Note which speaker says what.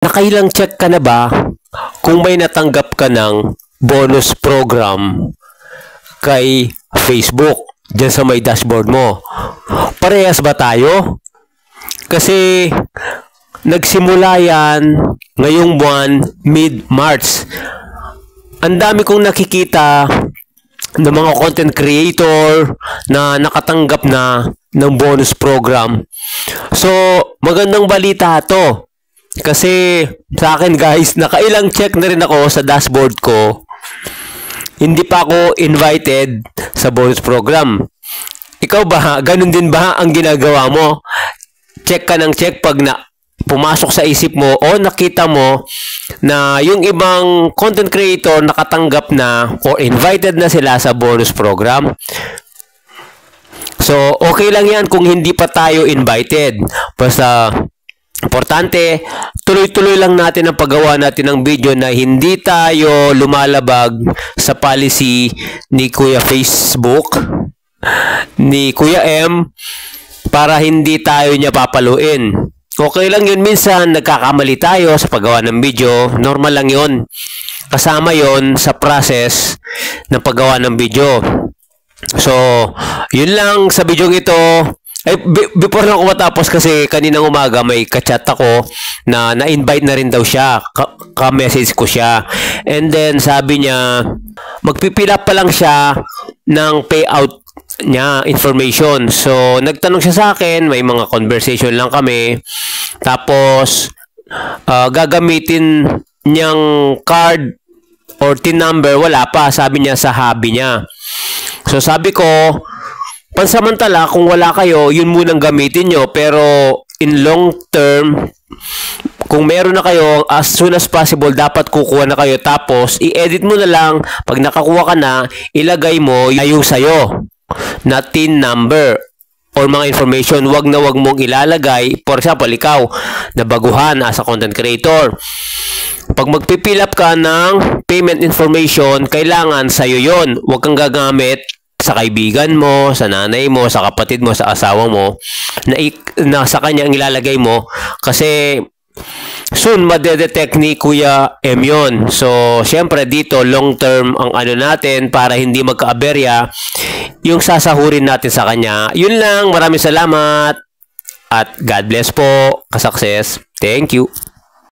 Speaker 1: Nakailang check ka na ba kung may natanggap ka ng bonus program kay Facebook dyan sa may dashboard mo? Parehas ba tayo? Kasi nagsimula yan ngayong buwan, mid-March. Ang dami kong nakikita ng mga content creator na nakatanggap na ng bonus program. So, magandang balita to. Kasi sa akin guys, nakailang check na rin ako sa dashboard ko. Hindi pa ako invited sa bonus program. Ikaw ba? Ganun din ba ang ginagawa mo? Check ka ng check pag pumasok sa isip mo o nakita mo na yung ibang content creator nakatanggap na o invited na sila sa bonus program. So, okay lang yan kung hindi pa tayo invited. Basta importante, tuloy-tuloy lang natin ang paggawa natin ng video na hindi tayo lumalabag sa policy ni Kuya Facebook, ni Kuya M, para hindi tayo niya papaluin. Okay lang yun, minsan nagkakamali tayo sa paggawa ng video, normal lang yun. Kasama yun sa process ng paggawa ng video. So, yun lang sa video ito. Before na ako matapos kasi kaninang umaga may ka-chat ako na na-invite na rin daw siya. Ka-message ko siya. And then sabi niya, magpipila pa lang siya ng payout niya, information. So, nagtanong siya sa akin, may mga conversation lang kami. Tapos, gagamitin niyang card or TIN number, wala pa. Sabi niya sa hobby niya. So, sabi ko, pansamantala, kung wala kayo, yun munang gamitin nyo. Pero, in long term, kung meron na kayo, as soon as possible, dapat kukuha na kayo. Tapos, i-edit mo na lang. Pag nakakuha ka na, ilagay mo yung sayo na TIN number or mga information. Wag na wag mong ilalagay. For example, ikaw, na baguhan as a content creator. Pag magpipill up ka ng payment information, kailangan sa'yo yun. Huwag kang gagamit sa kaibigan mo, sa nanay mo, sa kapatid mo, sa asawa mo, na sa kanya ang ilalagay mo. Kasi soon madedetect ni Kuya M yun. So, syempre dito, long term ang ano natin para hindi magka-aberya yung sasahurin natin sa kanya. Yun lang, maraming salamat at God bless po, ka-success. Thank you.